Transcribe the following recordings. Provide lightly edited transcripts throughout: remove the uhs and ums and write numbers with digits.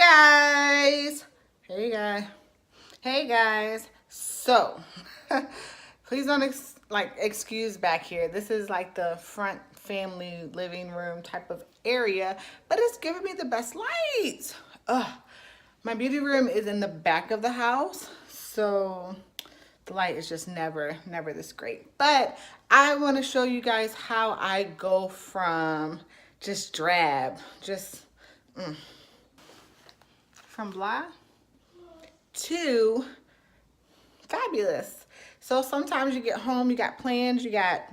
guys. Hey guys. Hey guys. So, please don't excuse back here. This is like the front family living room type of area, but it's giving me the best lights. Ugh. My beauty room is in the back of the house, so the light is just never this great. But I want to show you guys how I go from just drab, from blah to fabulous. So sometimes you get home, you got plans, you got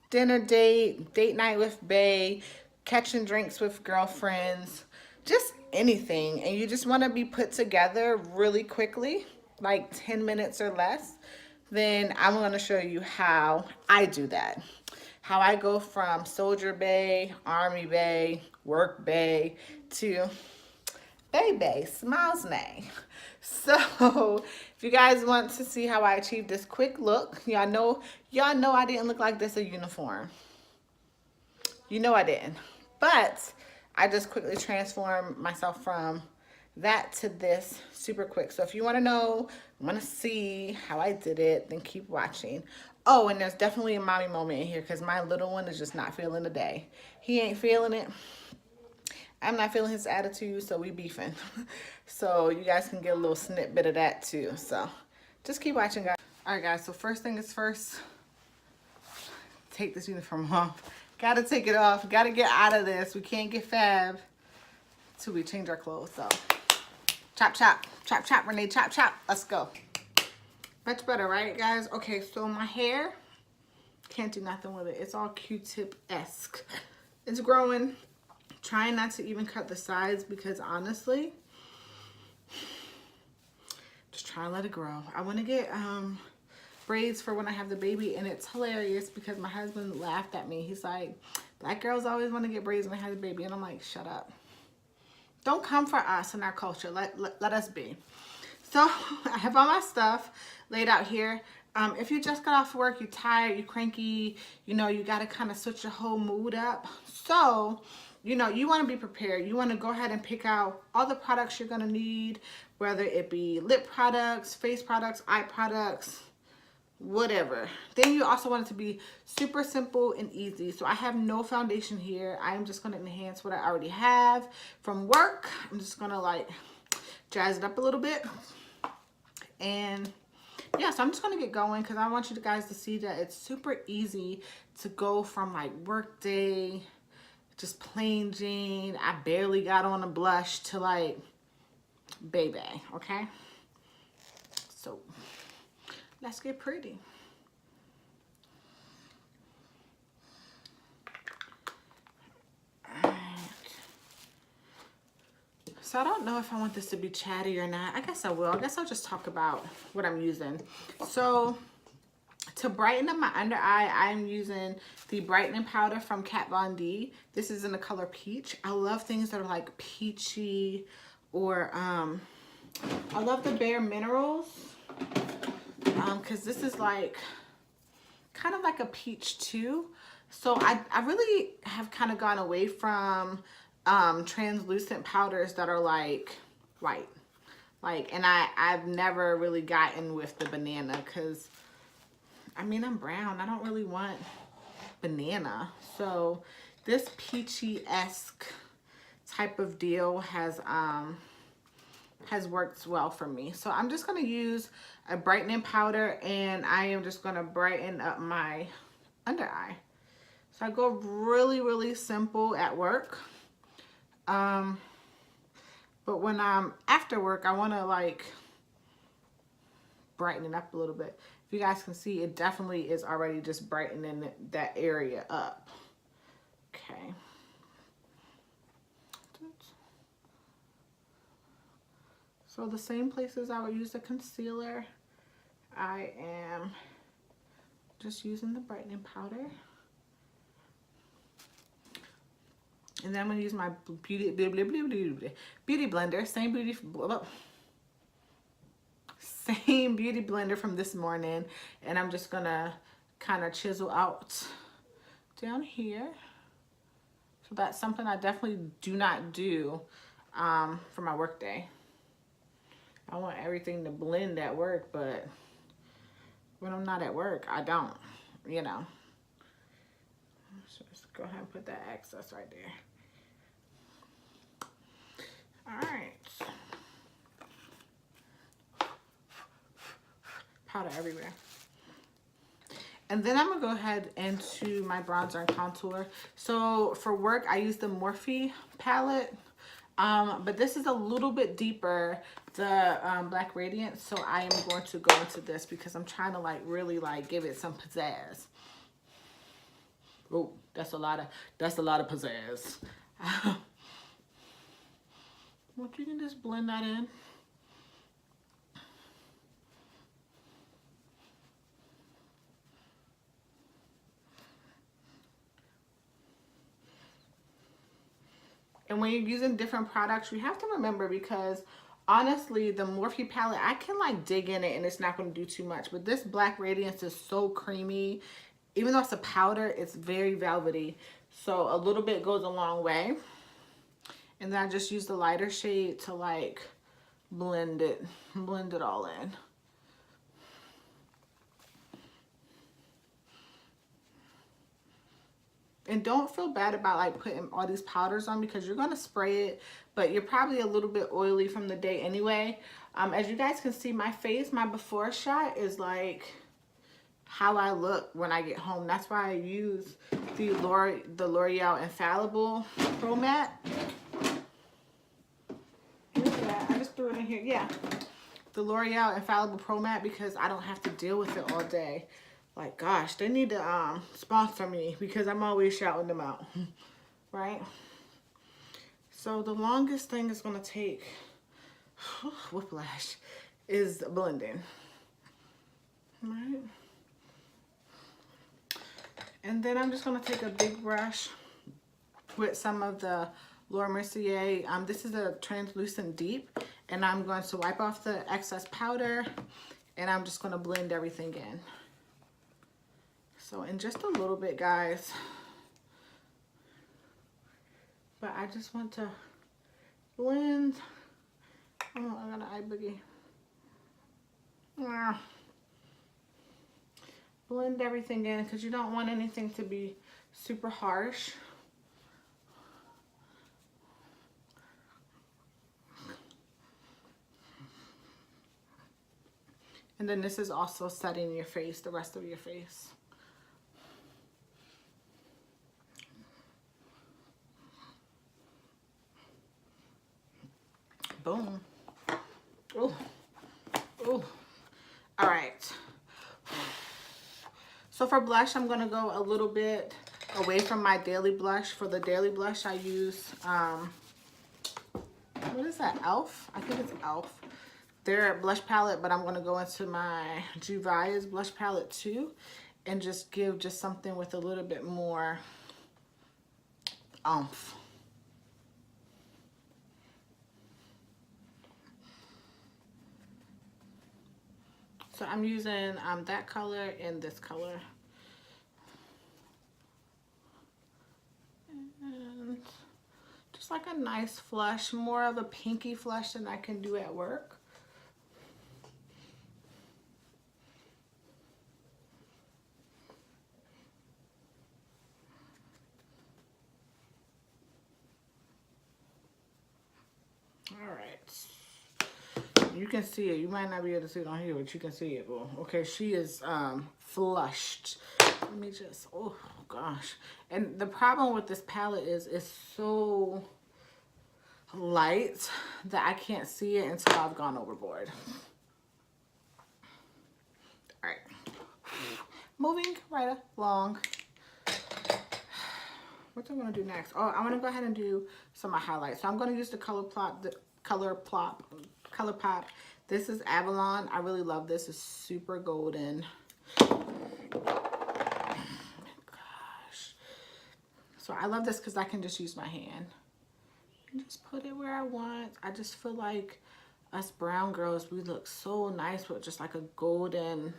dinner date night with bae, catching drinks with girlfriends, just anything, and you just want to be put together really quickly, like 10 minutes or less. Then I'm going to show you how I do that. How I go from soldier bae, army bae, work bae to bae, smiles nay. So if you guys want to see how I achieved this quick look, y'all know I didn't look like this in uniform. You know I didn't. But I just quickly transformed myself from that to this super quick. So if you want to see how I did it, then keep watching. Oh, and there's definitely a mommy moment in here because my little one is just not feeling the day. He ain't feeling it. I'm not feeling his attitude, so we beefing. So you guys can get a little snippet of that too. So just keep watching, guys. All right, guys, so first thing is first, take this uniform off. Gotta take it off. Gotta get out of this. We can't get fab till we change our clothes. So chop, chop, chop, chop, Renee, chop, chop. Let's go. Much better, right, guys? Okay, so my hair, can't do nothing with it. It's all Q-tip-esque. It's growing. Trying not to even cut the sides because honestly, just try to let it grow. I want to get braids for when I have the baby, and it's hilarious because my husband laughed at me. He's like, black girls always want to get braids when they have a baby, and I'm like, shut up. Don't come for us and our culture. Let us be. So I have all my stuff laid out here. If you just got off work, you're tired, you're cranky, you got to kind of switch your whole mood up. So, you want to be prepared. You want to go ahead and pick out all the products you're going to need, whether it be lip products, face products, eye products, whatever. Then you also want it to be super simple and easy. So I have no foundation here. I'm just going to enhance what I already have from work. I'm just going to like jazz it up a little bit. And yeah, so I'm just going to get going because I want you guys to see that it's super easy to go from like work day, just plain Jane, I barely got on a blush, to like baby, okay? So let's get pretty. All right. So I don't know if I want this to be chatty or not. I guess I will. I guess I'll just talk about what I'm using. So to brighten up my under eye, I'm using the brightening powder from Kat Von D. This is in the color peach. I love things that are like peachy, or I love the Bare Minerals because this is like kind of like a peach too. So I really have kind of gone away from translucent powders that are like white. And I've never really gotten with the banana because I mean, I'm brown. I don't really want banana. So this peachy-esque type of deal has worked well for me. So I'm just going to use a brightening powder, and I am just going to brighten up my under eye. So I go really simple at work. But when I'm after work, I want to like brighten it up a little bit. If you guys can see, it definitely is already just brightening that area up. Okay. So the same places I would use the concealer, I am just using the brightening powder. And then I'm going to use my beauty blender, same beauty blender from this morning, and I'm just gonna kind of chisel out down here. So that's something I definitely do not do for my work day. I want everything to blend at work, but when I'm not at work, I don't, you know. Let's just go ahead and put that excess right there. All right. Powder everywhere. And then I'm gonna go ahead into my bronzer and contour. So for work, I use the Morphe palette, but this is a little bit deeper, the Black Radiance. So I am going to go into this because I'm trying to like really like give it some pizzazz. Oh, that's a lot of pizzazz. Well, you can just blend that in. And when you're using different products, you have to remember, because honestly, the Morphe palette, I can like dig in it and it's not going to do too much. But this Black Radiance is so creamy. Even though it's a powder, it's very velvety. So a little bit goes a long way. And then I just use the lighter shade to like blend it all in. And don't feel bad about like putting all these powders on, because you're going to spray it, but you're probably a little bit oily from the day anyway. As you guys can see, my face, my before shot is like how I look when I get home. That's why I use the L'Oreal Infallible Pro Matte. Look at that. I just threw it in here. Yeah. The L'Oreal Infallible Pro Matte, because I don't have to deal with it all day. Like, gosh, they need to sponsor me, because I'm always shouting them out, right? So the longest thing it's going to take, whiplash, is blending, right? And then I'm just going to take a big brush with some of the Laura Mercier. This is a translucent deep, and I'm going to wipe off the excess powder, and I'm just going to blend everything in. So in just a little bit, guys. But I just want to blend. Oh, I got an eye boogie. Blend everything in, because you don't want anything to be super harsh. And then this is also setting your face, the rest of your face. Boom. Oh, oh. All right. So for blush, I'm gonna go a little bit away from my daily blush. For the daily blush, I use what is that? Elf? I think it's Elf. Their blush palette, but I'm gonna go into my Juvia's blush palette too, and just give just something with a little bit more oomph. So I'm using that color and this color. And just like a nice flush, more of a pinky flush than I can do at work. All right. You can see it. You might not be able to see it on here, but you can see it. Well, okay, she is flushed. Let me just, oh gosh. And the problem with this palette is it's so light that I can't see it until I've gone overboard. All right. Moving right along. What am I going to do next? Oh, I want to go ahead and do some of my highlights. So I'm going to use the Color Pop. This is Avalon. I really love this. It's super golden. Oh my gosh. So I love this because I can just use my hand and just put it where I want. I just feel like us brown girls, we look so nice with just like a golden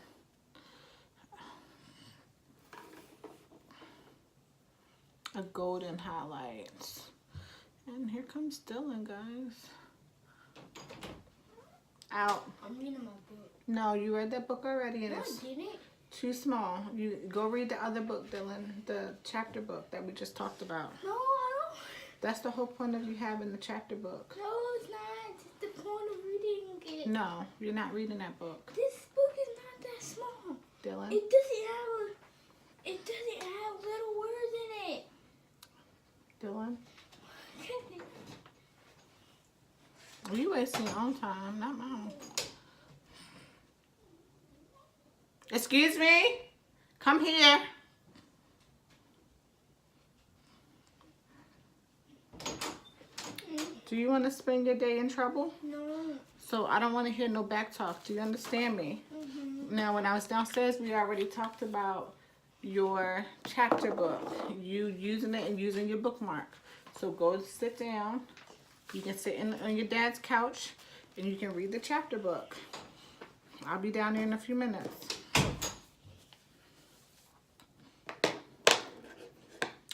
highlight. And here comes Dylan, guys. Out. I'm reading my book. No, you read that book already, and No, it's I didn't. too small. You go read the other book, Dylan. The chapter book that we just talked about. No, I don't. That's the whole point of you having the chapter book. No, it's not. It's the point of reading it. No, you're not reading that book. This book is not that small. Dylan. It doesn't have little words in it. Dylan. You wasting your own time, not mine. Excuse me? Come here. Do you want to spend your day in trouble? No. So I don't want to hear no back talk. Do you understand me? Now, when I was downstairs, we already talked about your chapter book. You using it and using your bookmark. So go sit down. You can sit on your dad's couch and you can read the chapter book. I'll be down there in a few minutes.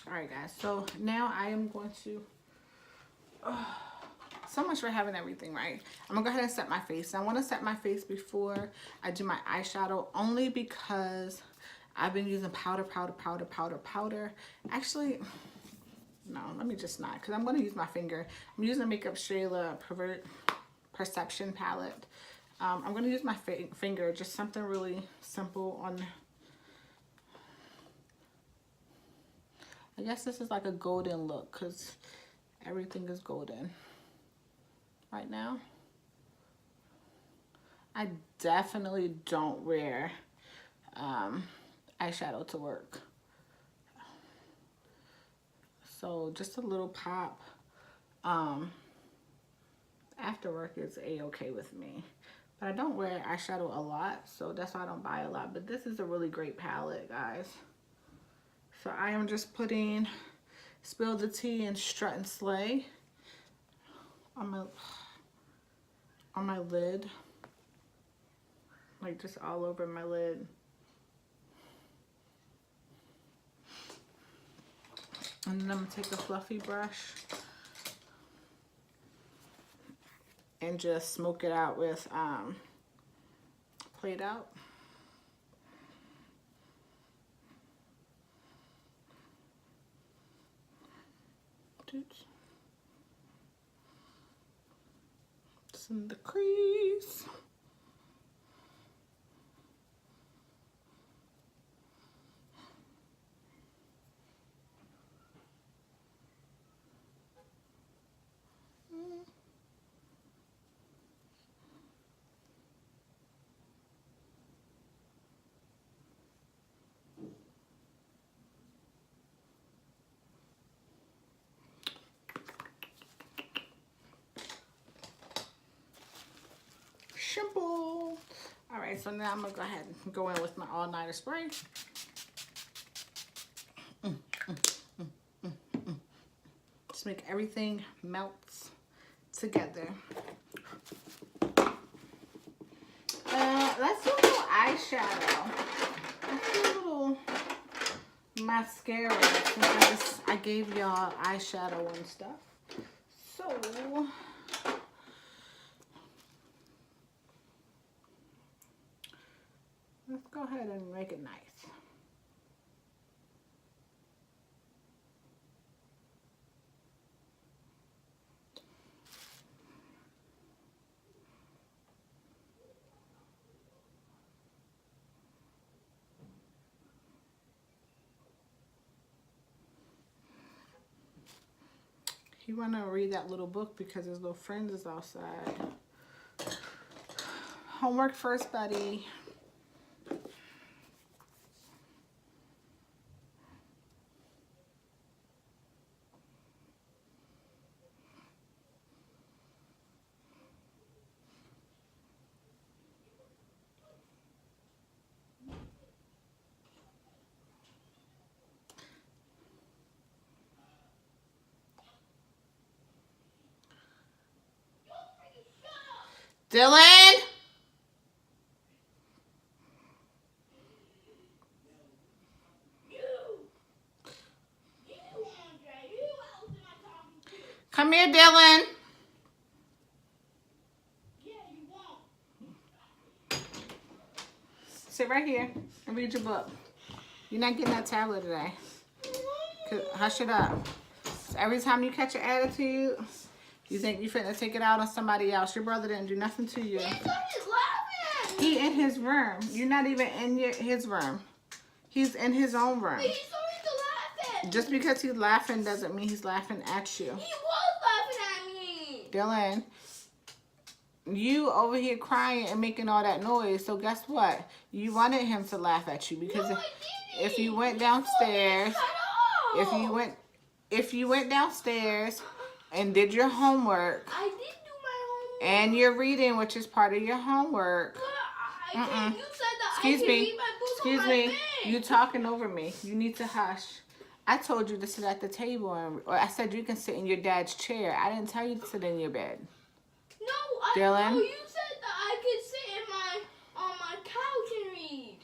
Alright guys, so now I am going to, so much for having everything right. I'm gonna go ahead and set my face. I want to set my face before I do my eyeshadow only because I've been using powder. Actually, no, let me just not, because I'm going to use my finger. I'm using Makeup Shayla Perception palette. I'm going to use my finger, just something really simple on, I guess this is like a golden look because everything is golden right now. I definitely don't wear eyeshadow to work. So just a little pop after work is a-okay with me. But I don't wear eyeshadow a lot, so that's why I don't buy a lot. But this is a really great palette, guys. So I am just putting Spill the Tea and Strut and Slay on my lid. Like just all over my lid. And then I'm going to take a fluffy brush and just smoke it out with Played Out. Just in the crease. Simple. All right, so now I'm gonna go ahead and go in with my all-nighter spray. Just make everything melts together. Let's do a little eyeshadow. Let's do a little mascara since I gave y'all eyeshadow and stuff. So let's go ahead and make it nice. You want to read that little book because his little friend is outside. Homework first, buddy. Dylan? Come Dylan. Sit right here and read your book. You're not getting that tablet today. Hush it up. So every time you catch an attitude, you think you finna take it out on somebody else. Your brother didn't do nothing to you. He's laughing at me. He in his room. You're not even in his room. He's in his own room. But he's starting to laugh at me. Just because he's laughing doesn't mean he's laughing at you. He was laughing at me. Dylan, you over here crying and making all that noise. So guess what? You wanted him to laugh at you because No, if you went downstairs, Shut up. if you went downstairs and did your homework I did do my homework. and you're reading, which is part of your homework. But I can't. You said that Excuse I can me. read my book Excuse on my me. bed. You talking over me. You need to hush. I told you to sit at the table, or I said you can sit in your dad's chair. I didn't tell you to sit in your bed. No, Dylan? No, you said that I could sit on my couch and read.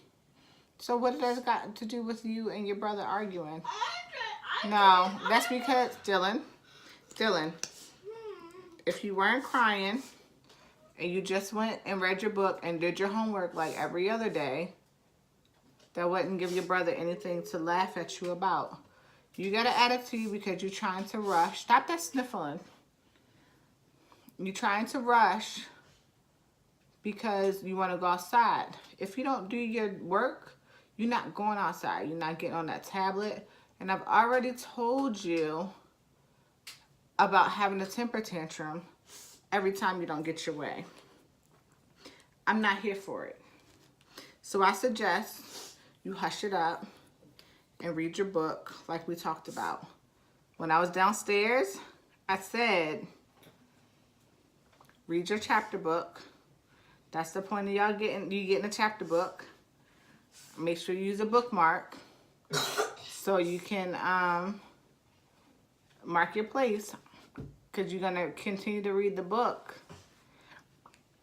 So what does that got to do with you and your brother arguing? I No, that's because, Dylan, Hmm. if you weren't crying and you just went and read your book and did your homework like every other day, that wouldn't give your brother anything to laugh at you about. You got an attitude because you're trying to rush. Stop that sniffling. You're trying to rush because you want to go outside. If you don't do your work, you're not going outside. You're not getting on that tablet. And I've already told you about having a temper tantrum every time you don't get your way. I'm not here for it. So I suggest you hush it up and read your book like we talked about. When I was downstairs, I said, read your chapter book. That's the point of y'all getting a chapter book. Make sure you use a bookmark so you can mark your place, because you're gonna continue to read the book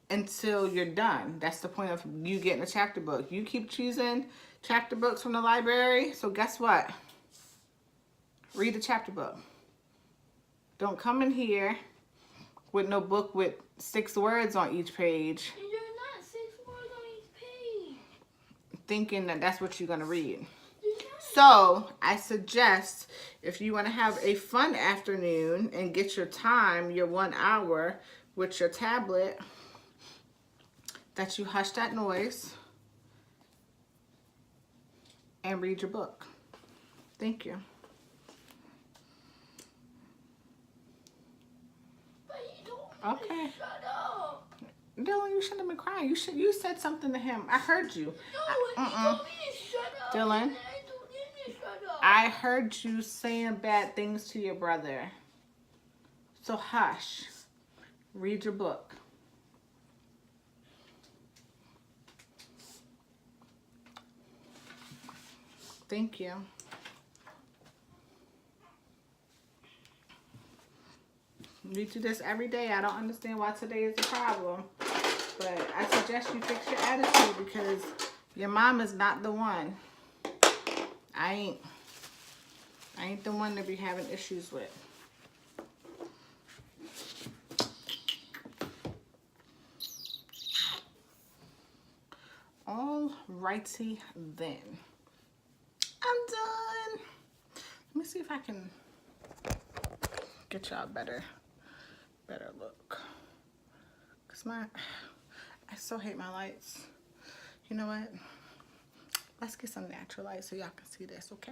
until you're done. That's the point of you getting a chapter book. You keep choosing chapter books from the library, so guess what? Read the chapter book. Don't come in here with no book with 6 words on each page There's not 6 words on each page. thinking that that's what you're gonna read. There's not. So I suggest if you want to have a fun afternoon and get your time, your 1 hour with your tablet, that you hush that noise and read your book. Thank you. But you told me Okay. to shut up. Dylan, you shouldn't have been crying. You said something to him. I heard you. No, you told me to shut up. Dylan. And I told him to shut up. I heard you saying bad things to your brother. So hush. Read your book. Thank you. You do this every day. I don't understand why today is a problem. But I suggest you fix your attitude because your mom is not the one. I ain't the one to be having issues with. All righty then. I'm done. Let me see if I can get y'all better look. Cause I so hate my lights. You know what? Let's get some natural light so y'all can see this, okay?